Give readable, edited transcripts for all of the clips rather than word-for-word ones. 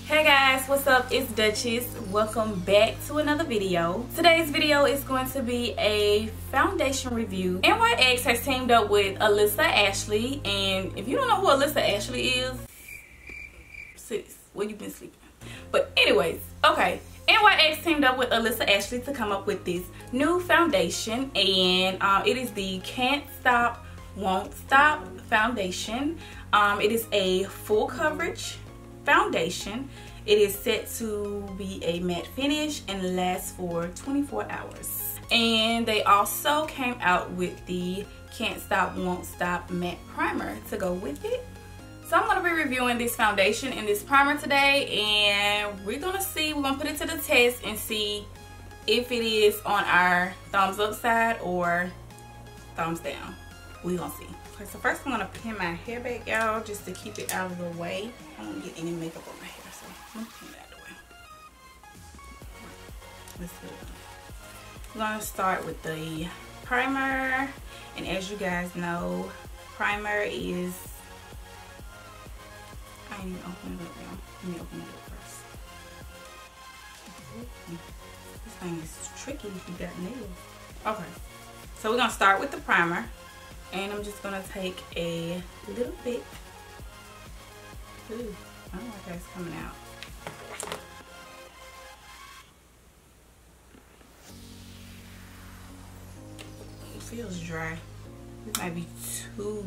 Hey guys, what's up? It's Dutchess. Welcome back to another video. Today's video is going to be a foundation review. NYX has teamed up with Alissa Ashley, and if you don't know who Alissa Ashley is, sis, where you been sleeping? But anyways, okay. NYX teamed up with Alissa Ashley to come up with this new foundation, and it is the Can't Stop, Won't Stop foundation. It is a full coverage foundation. It is set to be a matte finish and last for 24 hours. And they also came out with the Can't Stop, Won't Stop matte primer to go with it. So I'm going to be reviewing this foundation and this primer today, and we're going to put it to the test and see if it is on our thumbs up side or thumbs down. We're going to see. Okay, so first I'm going to pin my hair back, y'all, just to keep it out of the way. I don't want to get any makeup on my hair, so I'm going to pin it out of the way. Let's do it. I'm going to start with the primer, and as you guys know, primer is... I ain't even open it up, y'all. Let me open it up first. This thing is tricky if you got nails. Okay, so we're going to start with the primer. And I'm just gonna take a little bit. Ooh, I don't like how it's coming out. It feels dry. This might be too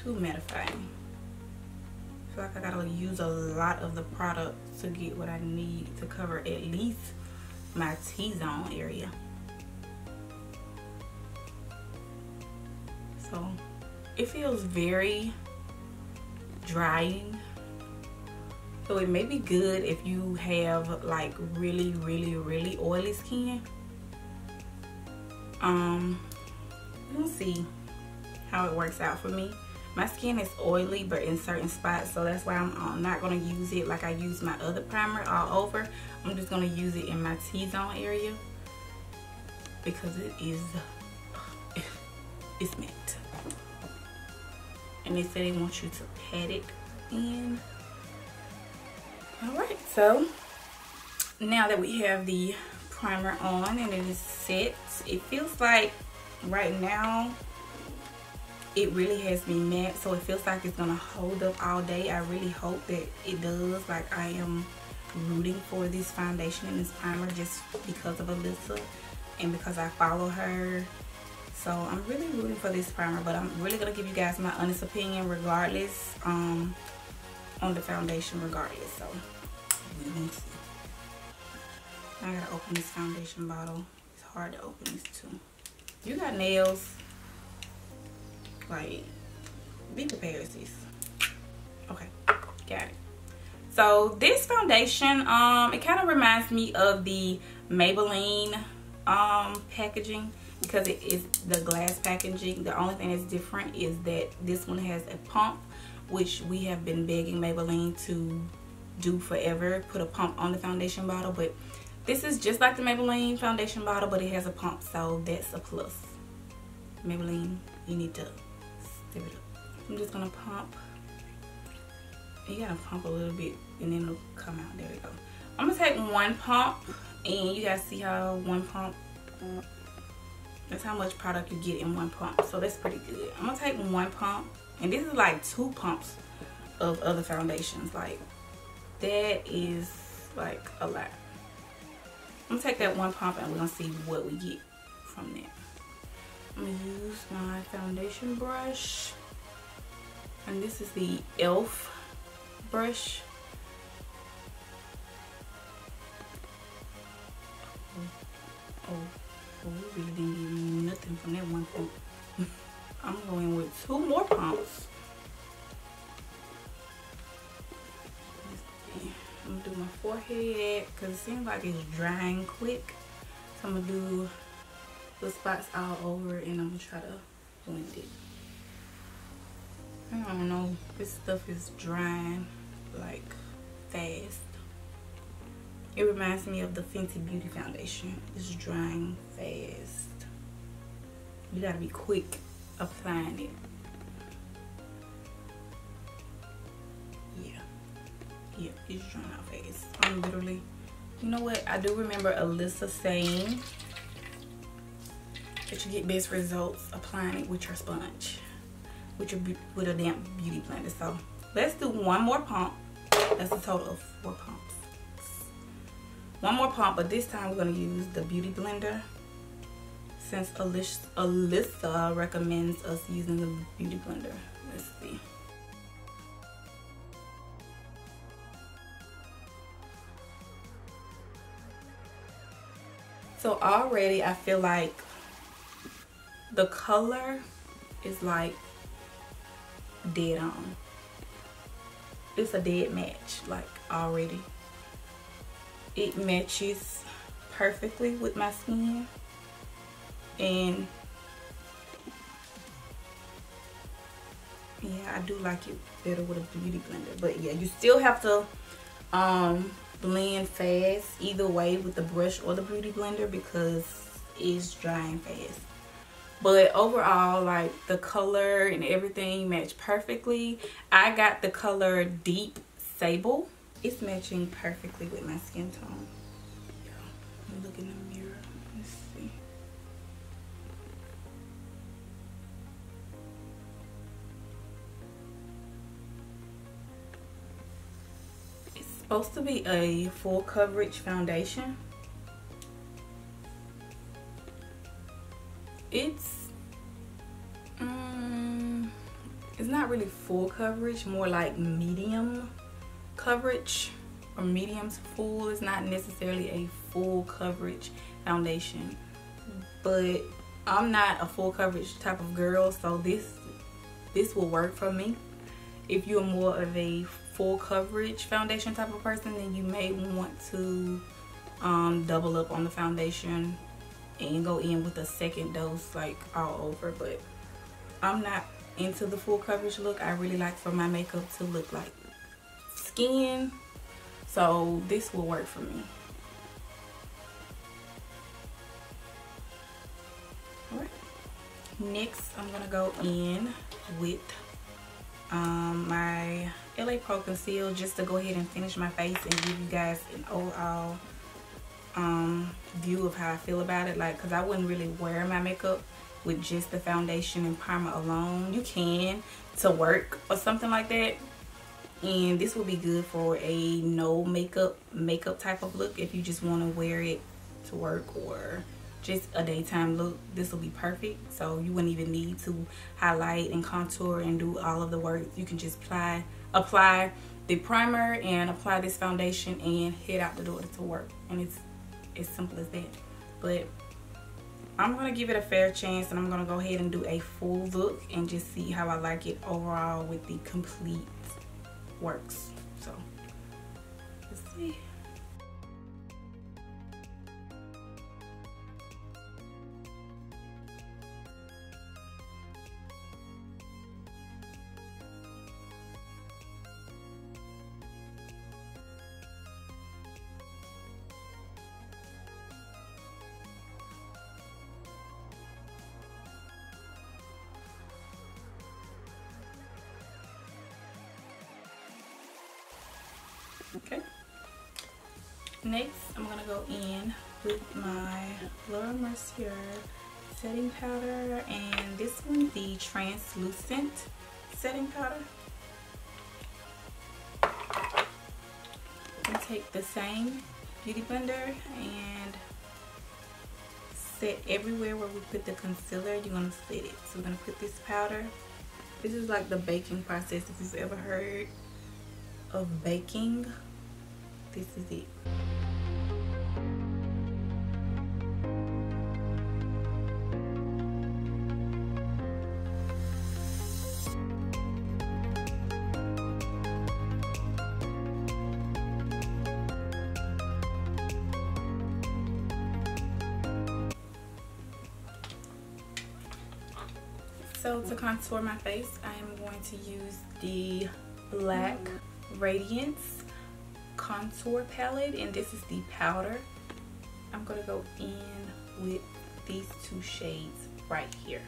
mattifying. I feel like I gotta use a lot of the product to get what I need to cover at least my T-zone area. So it feels very drying, so it may be good if you have like really oily skin. We'll see how it works out for me. My skin is oily but in certain spots, so that's why I'm not going to use it like I use my other primer all over. I'm just going to use it in my T-zone area because it's matte. And they say they want you to pat it in. Alright, so now that we have the primer on and it is set, it feels like right now it really has me matte, so it feels like it's gonna hold up all day. I really hope that it does. Like, I am rooting for this foundation and this primer just because of Alissa and because I follow her. So I'm really rooting for this primer, but I'm really gonna give you guys my honest opinion regardless, on the foundation regardless. So we're gonna see. I gotta open this foundation bottle. It's hard to open this too. You got nails, like, be prepared, sis. Okay, got it. So this foundation, it kind of reminds me of the Maybelline packaging, because it is the glass packaging. The only thing that's different is that this one has a pump, which we have been begging Maybelline to do forever, put a pump on the foundation bottle. But this is just like the Maybelline foundation bottle, but it has a pump, so that's a plus. Maybelline, you need to step it up. I'm just gonna pump. You gotta pump a little bit and then it'll come out. There we go. I'm gonna take one pump, and you guys see how one pump, that's how much product you get in one pump, so that's pretty good. I'm gonna take one pump, and this is like 2 pumps of other foundations. Like, that is like a lot. I'm gonna take that one pump and we're gonna see what we get from that. I'm gonna use my foundation brush, and this is the e.l.f. brush. Oh, we really didn't get nothing from that one pump. I'm going with 2 more pumps. I'm gonna do my forehead because it seems like it's drying quick. So I'm gonna do the spots all over, and I'm gonna try to blend it. I don't know, this stuff is drying like fast. It reminds me of the Fenty Beauty foundation. It's drying fast. You gotta be quick applying it. Yeah. It's drying out fast. I'm literally, you know what? I do remember Alissa saying that you get best results applying it with your sponge, with a damp beauty blender. So let's do one more pump. That's a total of 4 pumps. One more pump, but this time we're gonna use the beauty blender since Alissa recommends us using the beauty blender. Let's see. So already I feel like the color is like dead on. It's a dead match, like already. It matches perfectly with my skin. And yeah, I do like it better with a beauty blender. But yeah, you still have to blend fast either way with the brush or the beauty blender because it's drying fast. But overall, like the color and everything match perfectly. I got the color Deep Sable. It's matching perfectly with my skin tone. Yeah, let me look in the mirror. Let's see. It's supposed to be a full coverage foundation. It's not really full coverage, more like medium coverage or medium to full. It's not necessarily a full coverage foundation, but I'm not a full coverage type of girl, so this will work for me. If you're more of a full coverage foundation type of person, then you may want to double up on the foundation and go in with a second dose like all over. But I'm not into the full coverage look. I really like for my makeup to look like skin, so this will work for me. All right, next I'm gonna go in with my LA Pro Conceal, just to go ahead and finish my face and give you guys an overall view of how I feel about it. Like, because I wouldn't really wear my makeup with just the foundation and primer alone. You can to work or something like that, and this will be good for a no makeup type of look. If you just want to wear it to work or just a daytime look, this will be perfect. So you wouldn't even need to highlight and contour and do all of the work. You can just apply the primer and apply this foundation and head out the door to work, and it's as simple as that. But I'm gonna give it a fair chance, and I'm gonna go ahead and do a full look and just see how I like it overall with the complete works. So let's see. Okay, next I'm gonna go in with my Laura Mercier setting powder, and this one, the translucent setting powder. You take the same beauty blender and set everywhere where we put the concealer. You're gonna set it. So we're gonna put this powder. This is like the baking process. If you've ever heard of baking, this is it. So to contour my face, I am going to use the Black Radiance contour palette, and this is the powder. I'm gonna go in with these two shades right here.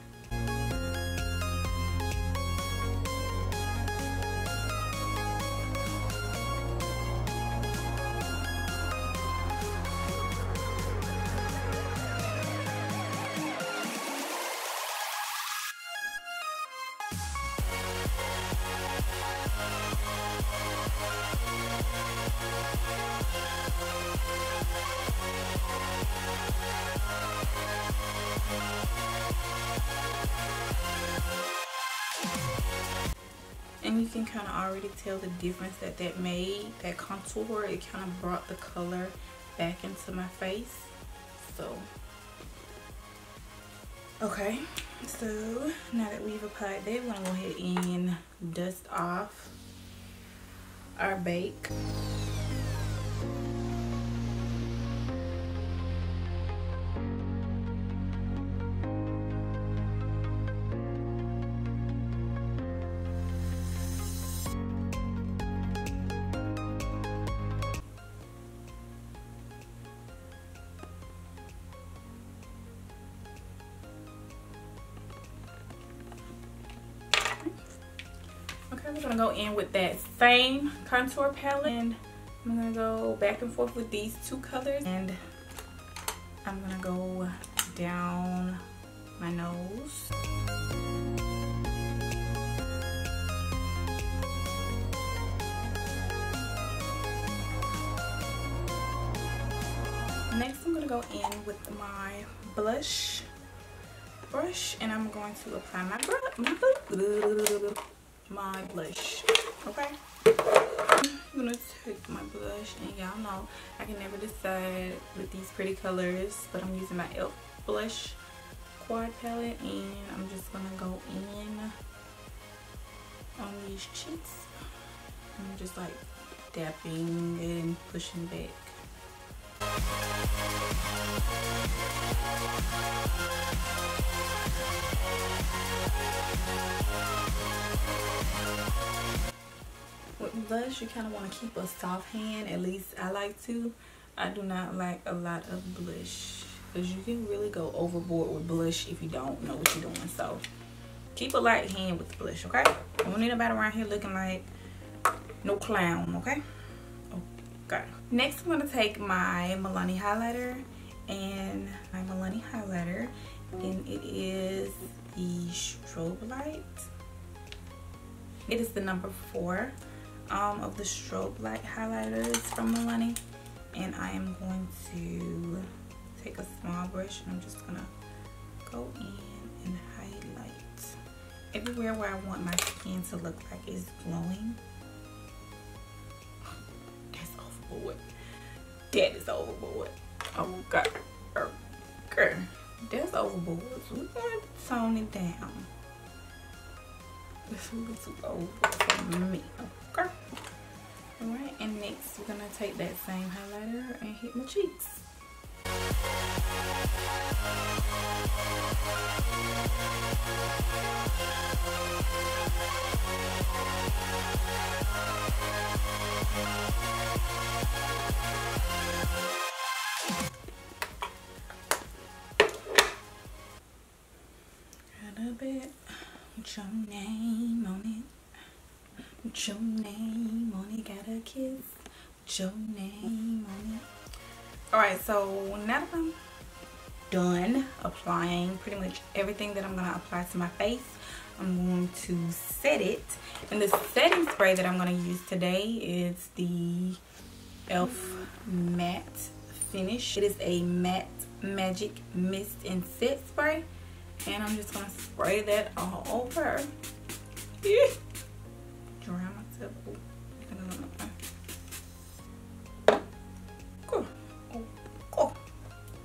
And you can kind of already tell the difference that made. That contour, it kind of brought the color back into my face. So, okay. So, now that we've applied that, we're going to go ahead and dust off our bake. Okay, we're gonna go in with that same contour palette, and I'm gonna go back and forth with these two colors, and I'm gonna go down my nose. Next, I'm gonna go in with my blush brush, and I'm going to apply my blush. Okay, I'm gonna take my blush, and y'all know I can never decide with these pretty colors, but I'm using my e.l.f. blush quad palette, and I'm just gonna go in on these cheeks. I'm just like dapping and pushing back. With blush, you kind of want to keep a soft hand. At least I like to. I do not like a lot of blush, because you can really go overboard with blush if you don't know what you're doing. So keep a light hand with the blush, okay? I don't need nobody around here looking like no clown, okay? Okay. Next, I'm going to take my Milani highlighter, and it is the strobe light. It is the number 4 of the strobe light highlighters from Milani, and I am going to take a small brush, and I'm just gonna go in and highlight everywhere where I want my skin to look like it's glowing. That's overboard. That is overboard. Oh God, okay, that's overboard. So we're gonna tone it down. It's a little overboard for me. Okay. Alright, and next we're gonna take that same highlighter and hit my cheeks. Got a bit with your name on it. With your name on it, got a kiss with your name on it. Alright, so now that I'm done applying pretty much everything that I'm going to apply to my face, I'm going to set it. And the setting spray that I'm going to use today is the e.l.f. Matte Finish. It is a Matte Magic Mist and Set Spray. And I'm just going to spray that all over. Drown myself. Cool. Cool.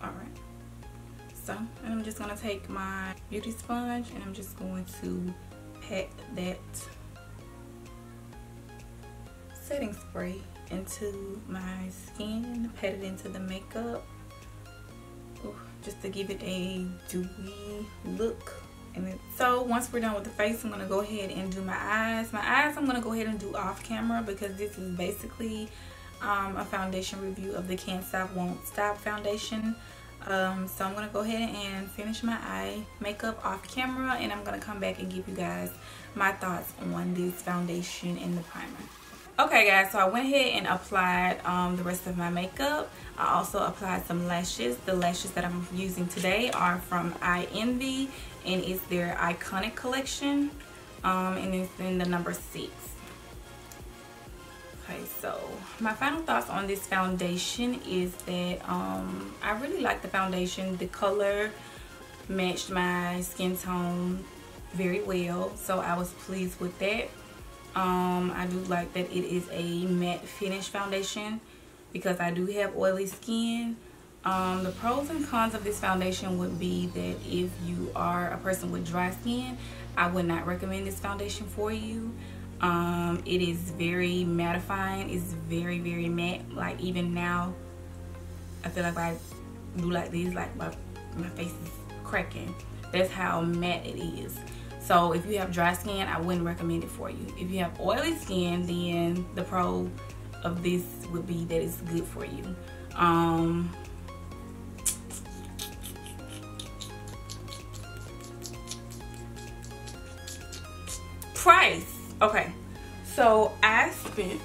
Alright. So, and I'm just going to take my beauty sponge, and I'm just going to pat that setting spray into my skin. Pat it into the makeup. Just to give it a dewy look. And so once we're done with the face, I'm going to go ahead and do my eyes. My eyes I'm going to go ahead and do off camera, because this is basically a foundation review of the Can't Stop Won't Stop foundation. So I'm going to go ahead and finish my eye makeup off camera, and I'm going to come back and give you guys my thoughts on this foundation and the primer. Okay guys, so I went ahead and applied the rest of my makeup. I also applied some lashes. The lashes that I'm using today are from I Envy, and it's their Iconic collection, and it's in the number 6. Okay, so my final thoughts on this foundation is that I really like the foundation. The color matched my skin tone very well, so I was pleased with that. I do like that it is a matte finish foundation because I do have oily skin. The pros and cons of this foundation would be that if you are a person with dry skin, I would not recommend this foundation for you. It is very mattifying. It's very, very matte. Like even now, I feel like if I do like this, like my face is cracking. That's how matte it is. So if you have dry skin, I wouldn't recommend it for you. If you have oily skin, then the pro of this would be that it's good for you. Price. Okay, so I spent,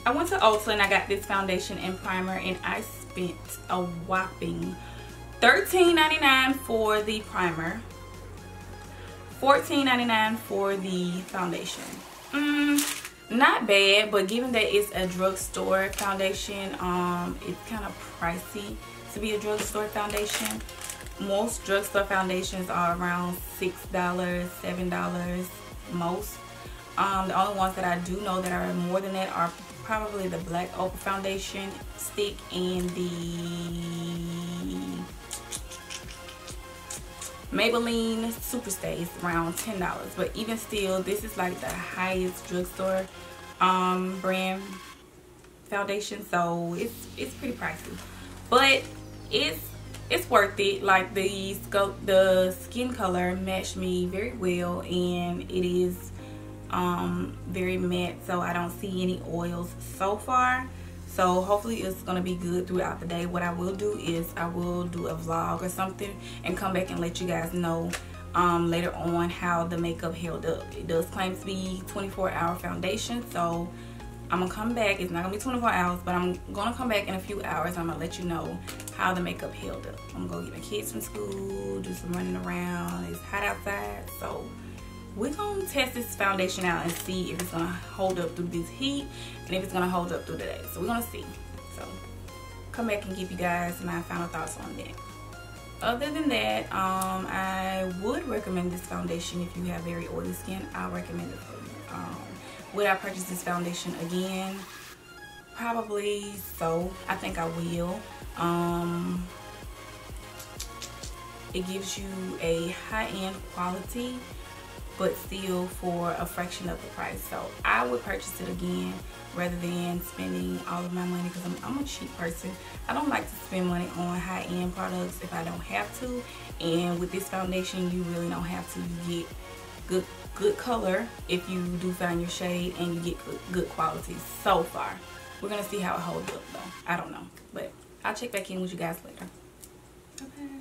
I went to Ulta and I got this foundation and primer, and I spent a whopping $13.99 for the primer, $14.99 for the foundation. Not bad, but given that it's a drugstore foundation, it's kind of pricey to be a drugstore foundation. Most drugstore foundations are around $6, $7 most. The only ones that I do know that are more than that are probably the Black Opal foundation stick and the Maybelline Superstay is around $10. But even still, this is like the highest drugstore brand foundation, so it's pretty pricey, but it's worth it. Like the skin color matched me very well, and it is very matte, so I don't see any oils so far. So hopefully it's gonna be good throughout the day. What I will do is I will do a vlog or something and come back and let you guys know later on how the makeup held up. It does claim to be 24-hour foundation, so I'm gonna come back. It's not gonna be 24 hours, but I'm gonna come back in a few hours. I'm gonna let you know how the makeup held up. I'm gonna go get my kids from school, do some running around. It's hot outside, so we're gonna test this foundation out and see if it's gonna hold up through this heat and if it's gonna hold up through the day. So we're gonna see. So come back and give you guys my final thoughts on that. Other than that, I would recommend this foundation if you have very oily skin. I'll recommend it for you. Would I purchase this foundation again? Probably so. I think I will. It gives you a high-end quality, but still for a fraction of the price. So I would purchase it again rather than spending all of my money, because I'm a cheap person. I don't like to spend money on high-end products if I don't have to. And with this foundation, you really don't have to. You get good color if you do find your shade, and you get good quality so far. We're gonna see how it holds up though. I don't know, but I'll check back in with you guys later. Okay.